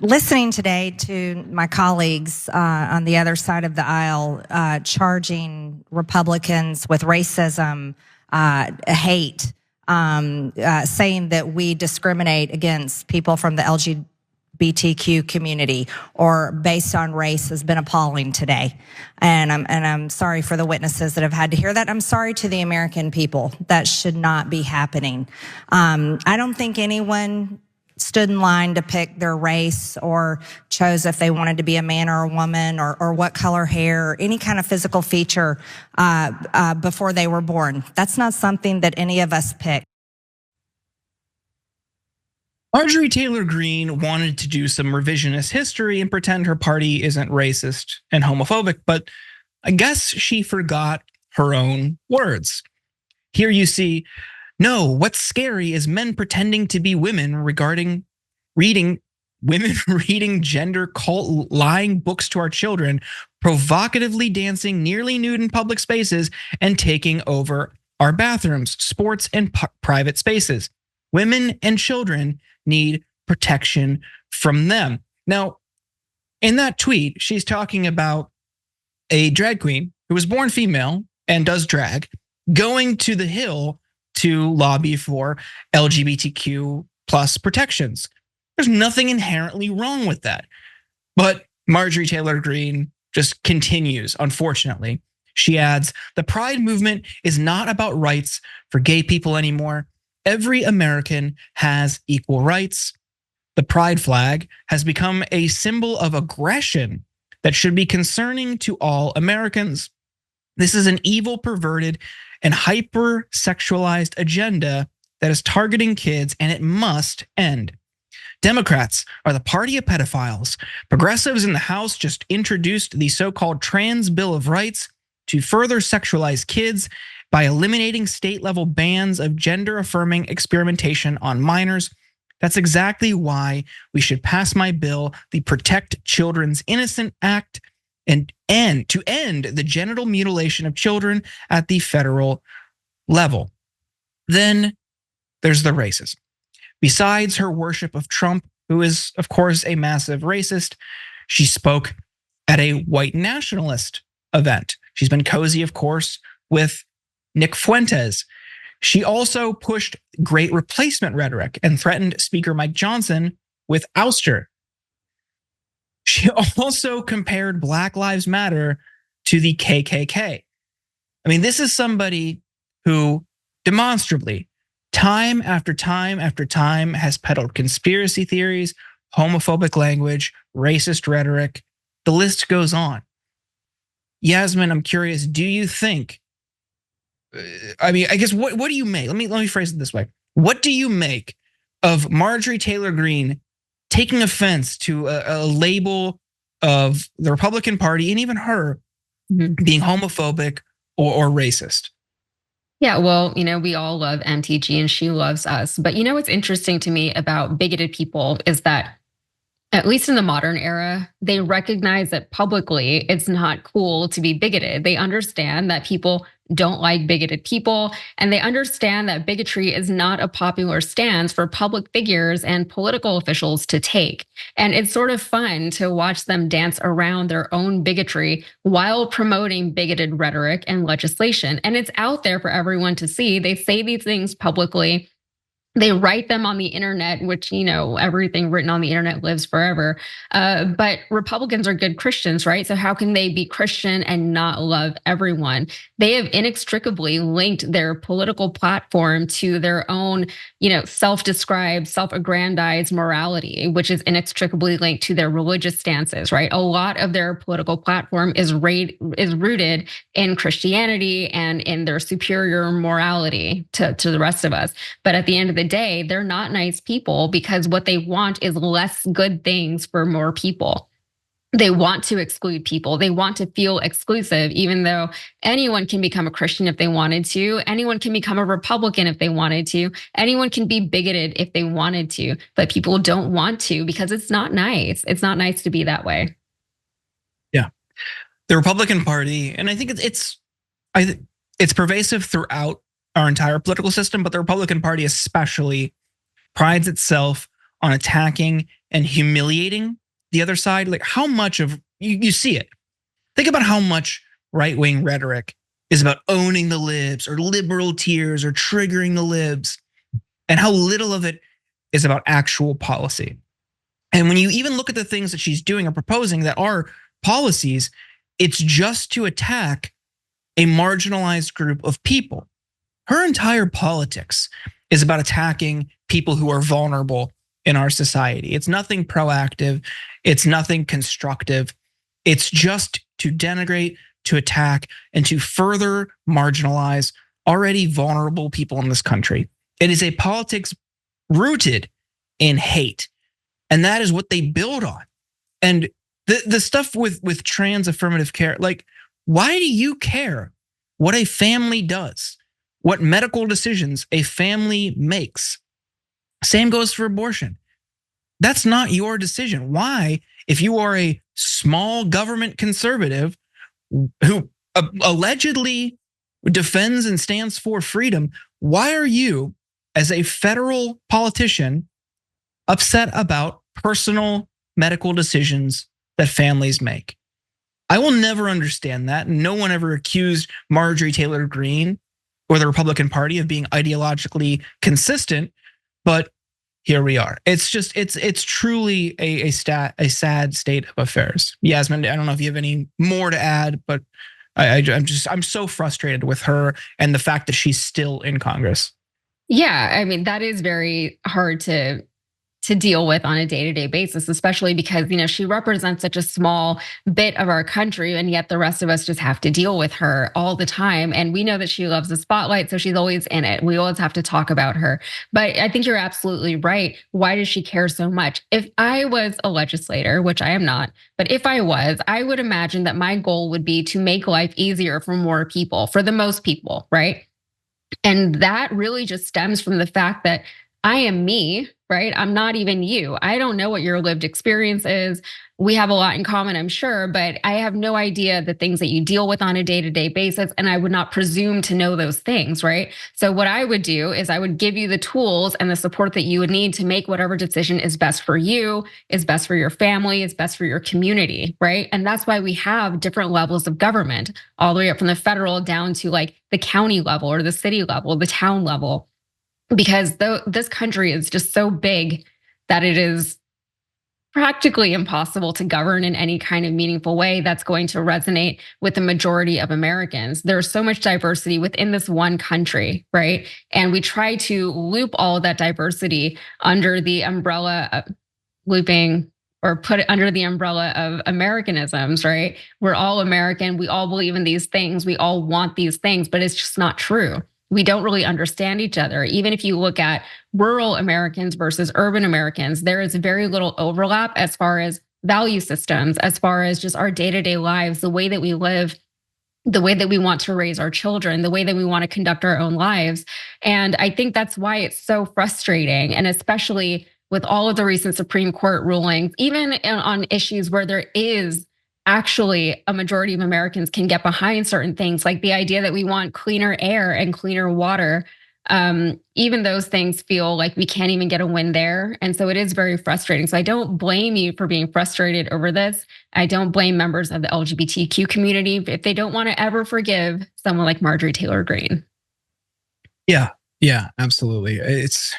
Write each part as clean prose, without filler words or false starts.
Listening today to my colleagues on the other side of the aisle charging Republicans with racism, hate, saying that we discriminate against people from the LGBTQ community or based on race has been appalling today. And I'm sorry for the witnesses that have had to hear that. I'm sorry to the American people. That should not be happening. I don't think anyone stood in line to pick their race or chose if they wanted to be a man or a woman or what color hair or any kind of physical feature before they were born. That's not something that any of us pick. Marjorie Taylor Greene wanted to do some revisionist history and pretend her party isn't racist and homophobic, but I guess she forgot her own words. Here you see, no, what's scary is men pretending to be women reading gender cult lying books to our children, provocatively dancing nearly nude in public spaces, and taking over our bathrooms, sports, and private spaces. Women and children need protection from them. Now, in that tweet, she's talking about a drag queen who was born female and does drag, going to the Hill to lobby for LGBTQ plus protections. There's nothing inherently wrong with that. But Marjorie Taylor Greene just continues, unfortunately. She adds, the Pride movement is not about rights for gay people anymore. Every American has equal rights. The Pride flag has become a symbol of aggression that should be concerning to all Americans. This is an evil, perverted, and hyper-sexualized agenda that is targeting kids, and it must end. Democrats are the party of pedophiles. Progressives in the House just introduced the so-called Trans Bill of Rights to further sexualize kids by eliminating state-level bans of gender-affirming experimentation on minors. That's exactly why we should pass my bill, the Protect Children's Innocent Act, and to end the genital mutilation of children at the federal level. Then there's the racism. Besides her worship of Trump, who is, of course, a massive racist, she spoke at a white nationalist event. She's been cozy, of course, with Nick Fuentes. She also pushed great replacement rhetoric and threatened Speaker Mike Johnson with ouster. She also compared Black Lives Matter to the KKK. I mean, this is somebody who demonstrably, time after time after time, has peddled conspiracy theories, homophobic language, racist rhetoric. The list goes on. Yasmin, I'm curious, do you think, I guess, what do you make? Let me phrase it this way. What do you make of Marjorie Taylor Greene taking offense to a label of the Republican Party and even her being homophobic or racist? Yeah, well, we all love MTG and she loves us. But what's interesting to me about bigoted people is that, at least in the modern era, they recognize that publicly it's not cool to be bigoted. They understand that people don't like bigoted people, and they understand that bigotry is not a popular stance for public figures and political officials to take. And it's sort of fun to watch them dance around their own bigotry while promoting bigoted rhetoric and legislation. And it's out there for everyone to see. They say these things publicly. They write them on the internet, which, everything written on the internet lives forever. But Republicans are good Christians, right? So how can they be Christian and not love everyone? They have inextricably linked their political platform to their own, self-described, self-aggrandized morality, which is inextricably linked to their religious stances, right? A lot of their political platform is rooted in Christianity and in their superior morality to the rest of us. But at the end of the day, they're not nice people because what they want is less good things for more people. They want to exclude people. They want to feel exclusive, even though anyone can become a Christian if they wanted to. Anyone can become a Republican if they wanted to. Anyone can be bigoted if they wanted to, but people don't want to because it's not nice. It's not nice to be that way. Yeah, the Republican Party, and I think it's pervasive throughout our entire political system, but the Republican Party especially prides itself on attacking and humiliating the other side. Like how much of you see it. Think about how much right-wing rhetoric is about owning the libs or liberal tears or triggering the libs, and how little of it is about actual policy. And when you even look at the things that she's doing or proposing that are policies, it's just to attack a marginalized group of people. Her entire politics is about attacking people who are vulnerable in our society. It's nothing proactive. It's nothing constructive. It's just to denigrate, to attack, and to further marginalize already vulnerable people in this country. It is a politics rooted in hate. And that is what they build on. And the stuff with trans affirmative care, like, why do you care what a family does? What medical decisions a family makes? Same goes for abortion. That's not your decision. Why, if you are a small government conservative who allegedly defends and stands for freedom, why are you, as a federal politician, upset about personal medical decisions that families make? I will never understand that. No one ever accused Marjorie Taylor Greene or the Republican Party of being ideologically consistent, but here we are. It's just, it's truly a sad state of affairs. Yasmin, I don't know if you have any more to add, but I'm so frustrated with her and the fact that she's still in Congress. Yeah, I mean, that is very hard to deal with on a day-to-day basis, especially because, she represents such a small bit of our country, and yet the rest of us just have to deal with her all the time. And we know that she loves the spotlight, so she's always in it. We always have to talk about her. But I think you're absolutely right. Why does she care so much? If I was a legislator, which I am not, but if I was, I would imagine that my goal would be to make life easier for more people, for the most people, right? And that really just stems from the fact that I am me, right? I'm not even you. I don't know what your lived experience is. We have a lot in common, I'm sure, but I have no idea the things that you deal with on a day-to-day basis, and I would not presume to know those things, right? So what I would do is I would give you the tools and the support that you would need to make whatever decision is best for you, is best for your family, is best for your community, right? And that's why we have different levels of government, all the way up from the federal down to like the county level or the city level, the town level. Because this country is just so big that it is practically impossible to govern in any kind of meaningful way that's going to resonate with the majority of Americans. There's so much diversity within this one country, right? And we try to loop all of that diversity under the umbrella of looping, or put it under the umbrella of Americanisms, right? We're all American. We all believe in these things. We all want these things, but it's just not true. We don't really understand each other. Even if you look at rural Americans versus urban Americans, there is very little overlap as far as value systems, as far as just our day-to-day lives, the way that we live, the way that we want to raise our children, the way that we want to conduct our own lives. And I think that's why it's so frustrating. And especially with all of the recent Supreme Court rulings, even on issues where there is actually a majority of Americans can get behind certain things, like the idea that we want cleaner air and cleaner water. Even those things feel like we can't even get a win there. And so it is very frustrating. So I don't blame you for being frustrated over this. I don't blame members of the LGBTQ community if they don't want to ever forgive someone like Marjorie Taylor Greene. Yeah, absolutely. It's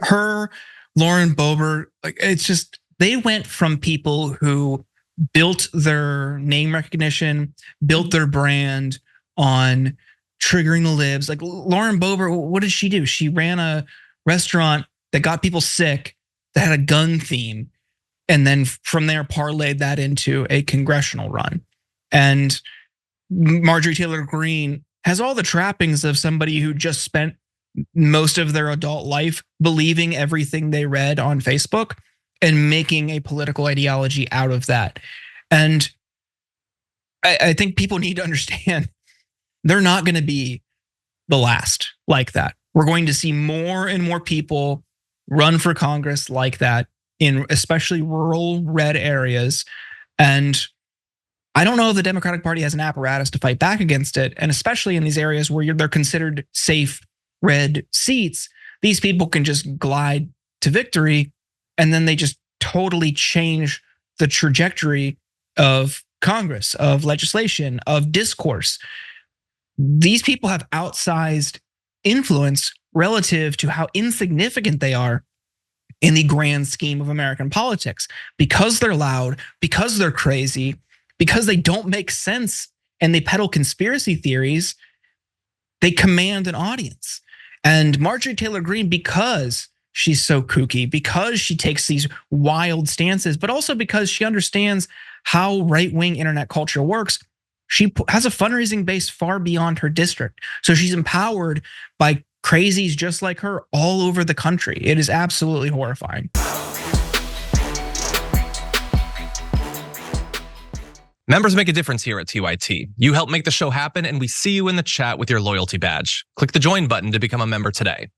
her, Lauren Boebert, like it's just, they went from people who built their name recognition, built their brand on triggering the libs. Like Lauren Boebert, what did she do? She ran a restaurant that got people sick, that had a gun theme, and then from there parlayed that into a congressional run. And Marjorie Taylor Greene has all the trappings of somebody who just spent most of their adult life believing everything they read on Facebook and making a political ideology out of that. And I think people need to understand they're not going to be the last like that. We're going to see more and more people run for Congress like that in especially rural red areas. And I don't know if the Democratic Party has an apparatus to fight back against it. And especially in these areas where they're considered safe red seats, these people can just glide to victory and then they just totally change the trajectory of Congress, of legislation, of discourse. These people have outsized influence relative to how insignificant they are in the grand scheme of American politics, because they're loud, because they're crazy, because they don't make sense and they peddle conspiracy theories. They command an audience. And Marjorie Taylor Greene, because she's so kooky, because she takes these wild stances, but also because she understands how right-wing internet culture works, she has a fundraising base far beyond her district. So she's empowered by crazies just like her all over the country. It is absolutely horrifying. Members make a difference here at TYT. You help make the show happen, and we see you in the chat with your loyalty badge. Click the join button to become a member today.